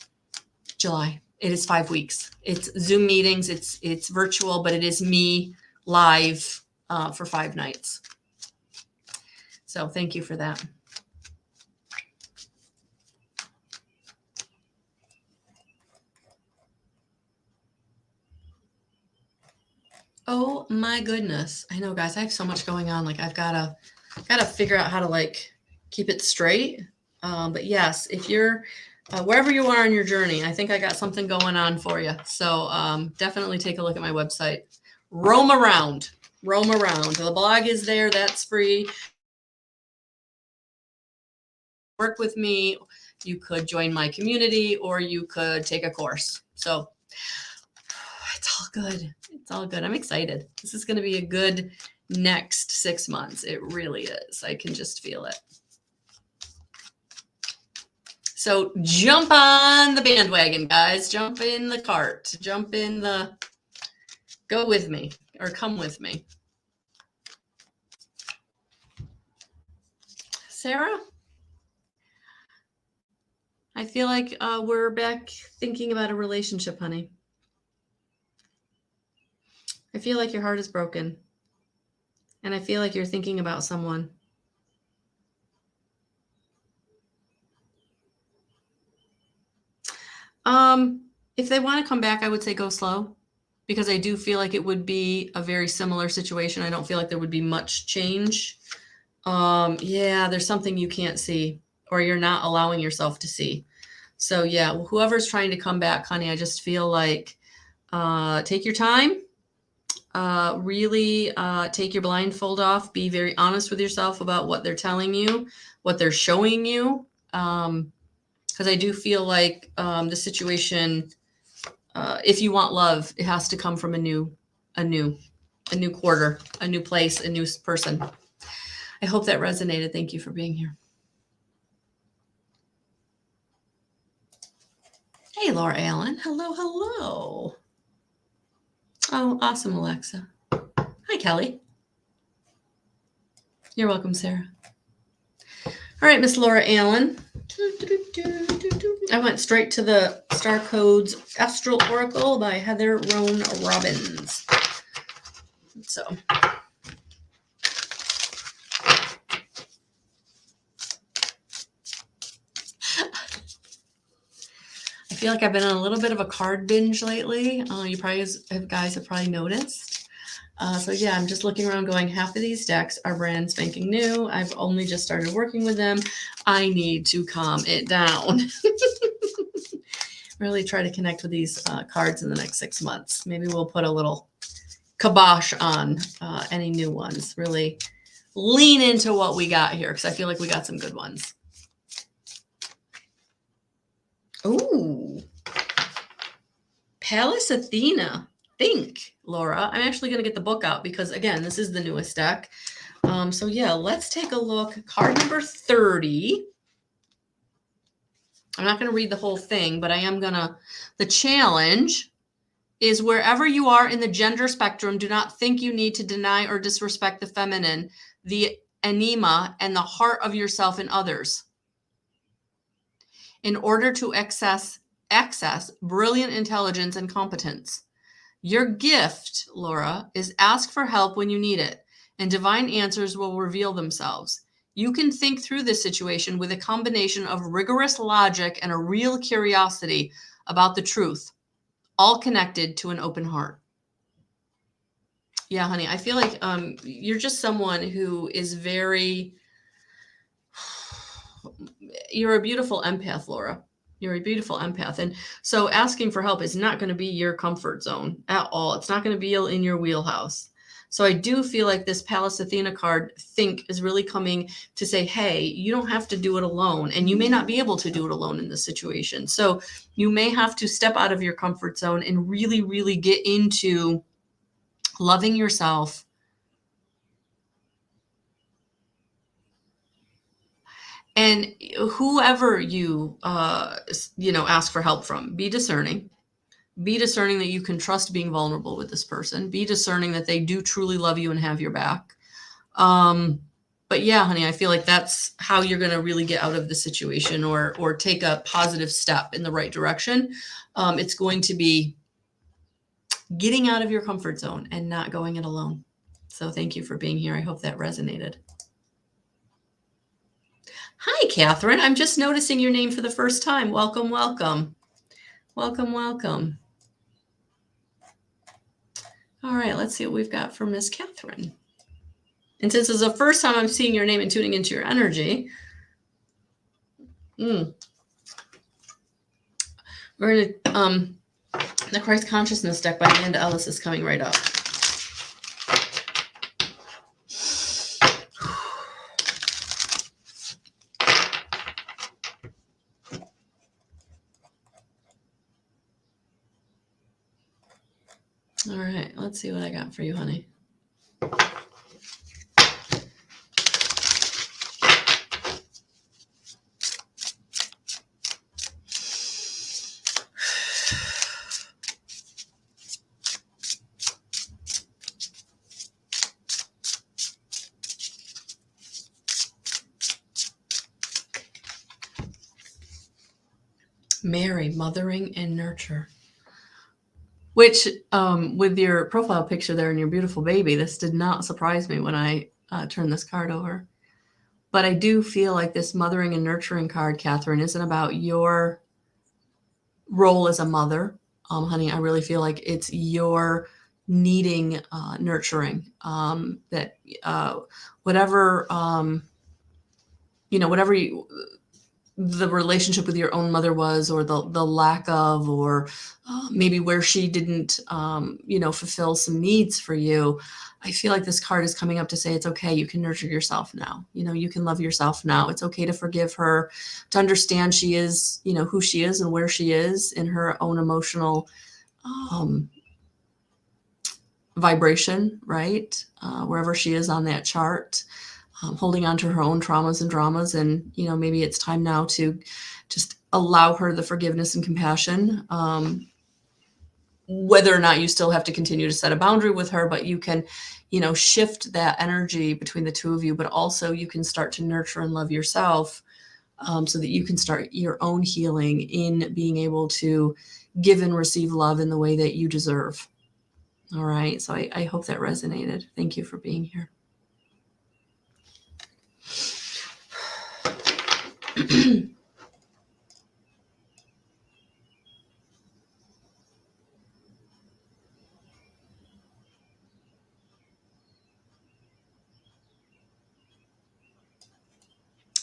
July. It is 5 weeks. It's Zoom meetings. It's virtual, but it is me live for 5 nights. So thank you for that. Oh my goodness. I know, guys, I have so much going on. Like I've gotta figure out how to like keep it straight. But yes, if you're wherever you are in your journey, I think I got something going on for you. So definitely take a look at my website. Roam around. The blog is there. That's free. Work with me. You could join my community or you could take a course. So it's all good. It's all good. I'm excited. This is going to be a good next 6 months. It really is. I can just feel it. So jump on the bandwagon, guys. Jump in the cart. Go with me or come with me. Sarah? I feel like we're back thinking about a relationship, honey. I feel like your heart is broken. And I feel like you're thinking about someone. If they want to come back, I would say go slow, because I do feel like it would be a very similar situation. I don't feel like there would be much change. Yeah, there's something you can't see or you're not allowing yourself to see. So yeah, whoever's trying to come back, honey, I just feel like take your time. Really take your blindfold off. Be very honest with yourself about what they're telling you, what they're showing you. Because I do feel like the situation, if you want love, it has to come from a new quarter, a new place, a new person. I hope that resonated. Thank you for being here. Hey, Laura Allen. Hello, hello. Oh, awesome, Alexa. Hi, Kelly. You're welcome, Sarah. All right, Miss Laura Allen. I went straight to the Star Codes Astral Oracle by Heather Roan Robbins. So I feel like I've been on a little bit of a card binge lately. You guys have probably noticed. So yeah, I'm just looking around going, half of these decks are brand spanking new. I've only just started working with them. I need to calm it down. Really try to connect with these cards in the next 6 months. Maybe we'll put a little kibosh on any new ones. Really lean into what we got here, because I feel like we got some good ones. Ooh. Palace Athena. Think, Laura. I'm actually going to get the book out because, again, this is the newest deck. So yeah, let's take a look. Card number 30. I'm not going to read the whole thing, but I am going to. The challenge is, wherever you are in the gender spectrum, do not think you need to deny or disrespect the feminine, the anima, and the heart of yourself and others in order to access brilliant intelligence and competence. Your gift, Laura, is ask for help when you need it, and divine answers will reveal themselves. You can think through this situation with a combination of rigorous logic and a real curiosity about the truth, all connected to an open heart. Yeah, honey, I feel like you're just someone who is you're a beautiful empath, Laura. You're a beautiful empath. And so asking for help is not going to be your comfort zone at all. It's not going to be in your wheelhouse. So I do feel like this Pallas Athena card, think, is really coming to say, hey, you don't have to do it alone. And you may not be able to do it alone in this situation. So you may have to step out of your comfort zone and really, really get into loving yourself. And whoever you, ask for help from, be discerning. Be discerning that you can trust being vulnerable with this person. Be discerning that they do truly love you and have your back. But yeah, honey, I feel like that's how you're going to really get out of the situation or take a positive step in the right direction. It's going to be getting out of your comfort zone and not going it alone. So thank you for being here. I hope that resonated. Hi, Catherine. I'm just noticing your name for the first time. Welcome, welcome. Welcome, welcome. All right, let's see what we've got for Miss Catherine. And since it's the first time I'm seeing your name and tuning into your energy, we're going to, the Christ Consciousness deck by Amanda Ellis is coming right up. All right, let's see what I got for you, honey. Mary, mothering and nurture. Which, with your profile picture there and your beautiful baby, this did not surprise me when I turned this card over. But I do feel like this mothering and nurturing card, Catherine, isn't about your role as a mother. Honey, I really feel like it's your needing nurturing. That whatever, whatever the relationship with your own mother was, or the lack of, or maybe where she didn't, fulfill some needs for you. I feel like this card is coming up to say it's okay. You can nurture yourself now. You can love yourself now. It's okay to forgive her, to understand she is, who she is and where she is in her own emotional vibration, right? Wherever she is on that chart. Holding on to her own traumas and dramas. And, maybe it's time now to just allow her the forgiveness and compassion, whether or not you still have to continue to set a boundary with her, but you can, shift that energy between the two of you, but also you can start to nurture and love yourself, so that you can start your own healing in being able to give and receive love in the way that you deserve. All right. So I hope that resonated. Thank you for being here.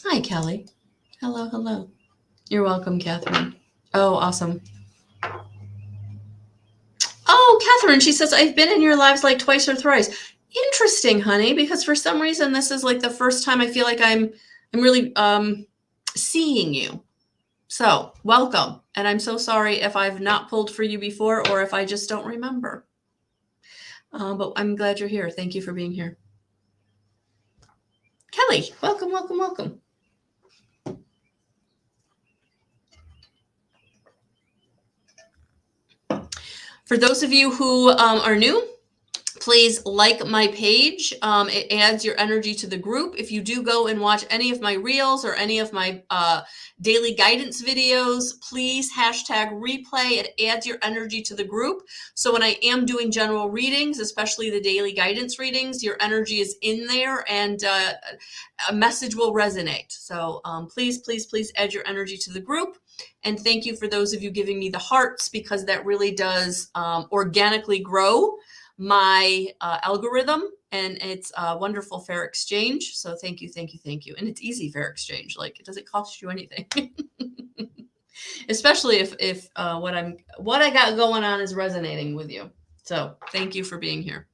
Hi, Kelly. Hello, hello. You're welcome, Catherine. Oh, awesome. Oh, Catherine, she says, I've been in your lives like twice or thrice. Interesting, honey, because for some reason, this is like the first time I feel like I'm really seeing you. So welcome. And I'm so sorry if I've not pulled for you before, or if I just don't remember. But I'm glad you're here. Thank you for being here. Kelly, welcome, welcome, welcome. For those of you who are new, please like my page. It adds your energy to the group. If you do go and watch any of my reels or any of my daily guidance videos, please hashtag replay. It adds your energy to the group. So when I am doing general readings, especially the daily guidance readings, your energy is in there and a message will resonate. So please, please, please add your energy to the group. And thank you for those of you giving me the hearts, because that really does organically grow my algorithm, and it's a wonderful fair exchange. So thank you, thank you, thank you. And it's easy fair exchange. Like, it doesn't cost you anything, especially if what I got going on is resonating with you. So thank you for being here.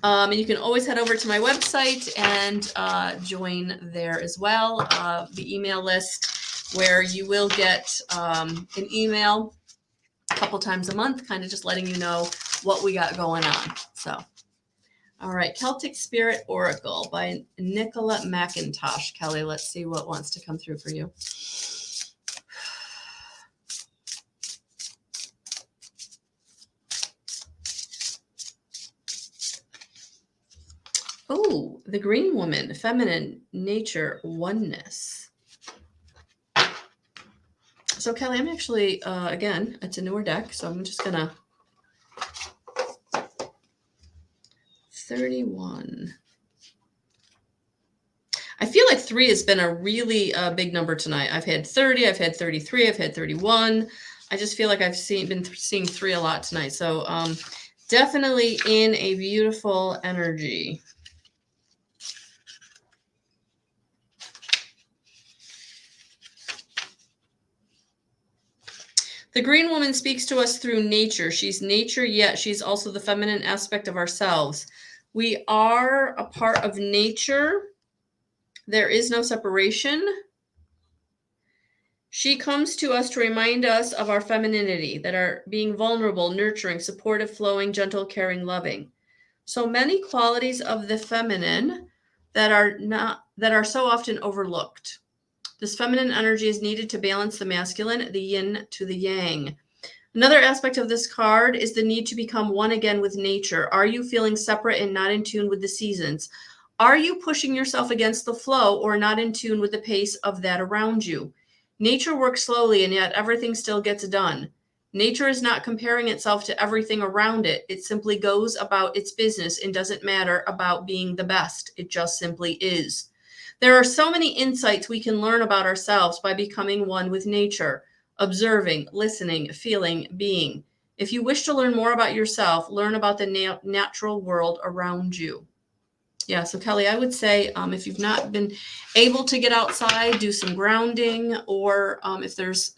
And you can always head over to my website and join there as well, the email list, where you will get an email a couple times a month, kind of just letting you know what we got going on. So, all right, Celtic Spirit Oracle by Nicola McIntosh. Kelly, let's see what wants to come through for you. Oh, the Green Woman, Feminine Nature, Oneness. So Kelly, I'm actually, again, it's a newer deck, so I'm just gonna 31. I feel like 3 has been a really big number tonight. I've had 30, I've had 33, I've had 31. I just feel like I've been seeing 3 a lot tonight. So definitely in a beautiful energy. The Green Woman speaks to us through nature. She's nature, yet she's also the feminine aspect of ourselves. We are a part of nature. There is no separation. She comes to us to remind us of our femininity, that are being vulnerable, nurturing, supportive, flowing, gentle, caring, loving. So many qualities of the feminine that are so often overlooked. This feminine energy is needed to balance the masculine, the yin to the yang. Another aspect of this card is the need to become one again with nature. Are you feeling separate and not in tune with the seasons? Are you pushing yourself against the flow or not in tune with the pace of that around you? Nature works slowly and yet everything still gets done. Nature is not comparing itself to everything around it. It simply goes about its business and doesn't matter about being the best. It just simply is. There are so many insights we can learn about ourselves by becoming one with nature, observing, listening, feeling, being. If you wish to learn more about yourself, learn about the natural world around you. Yeah, so Kelly, I would say if you've not been able to get outside, do some grounding, or if there's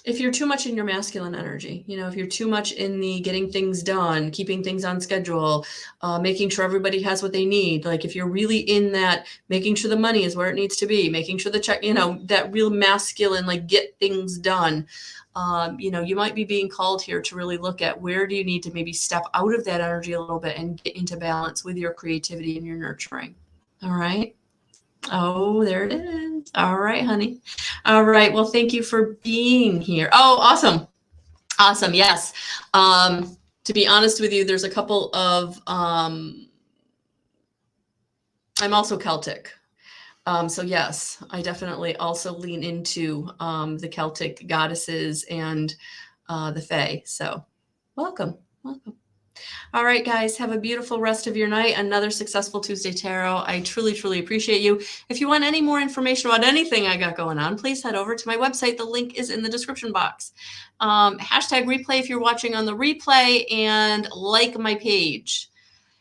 if you're too much in your masculine energy, if you're too much in the getting things done, keeping things on schedule, making sure everybody has what they need, like if you're really in that, making sure the money is where it needs to be, making sure the check, that real masculine, like get things done, you might be being called here to really look at where do you need to maybe step out of that energy a little bit and get into balance with your creativity and your nurturing. All right. Oh, there it is. All right, honey. All right. Well, thank you for being here. Oh, awesome. Awesome. Yes. To be honest with you, there's a couple of, I'm also Celtic. So yes, I definitely also lean into the Celtic goddesses and the Fae. So welcome. Welcome. All right, guys, have a beautiful rest of your night. Another successful Tuesday Tarot. I truly, truly appreciate you. If you want any more information about anything I got going on, please head over to my website. The link is in the description box. Hashtag replay if you're watching on the replay, and like my page.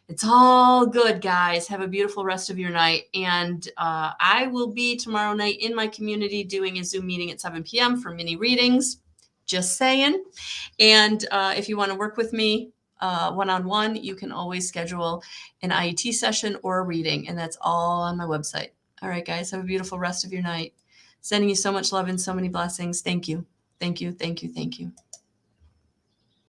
It's all good, guys. Have a beautiful rest of your night. And I will be tomorrow night in my community doing a Zoom meeting at 7 p.m. for mini readings. Just saying. And if you want to work with me, one-on-one, you can always schedule an IET session or a reading, and that's all on my website. All right, guys, have a beautiful rest of your night. Sending you so much love and so many blessings. Thank you. Thank you. Thank you. Thank you.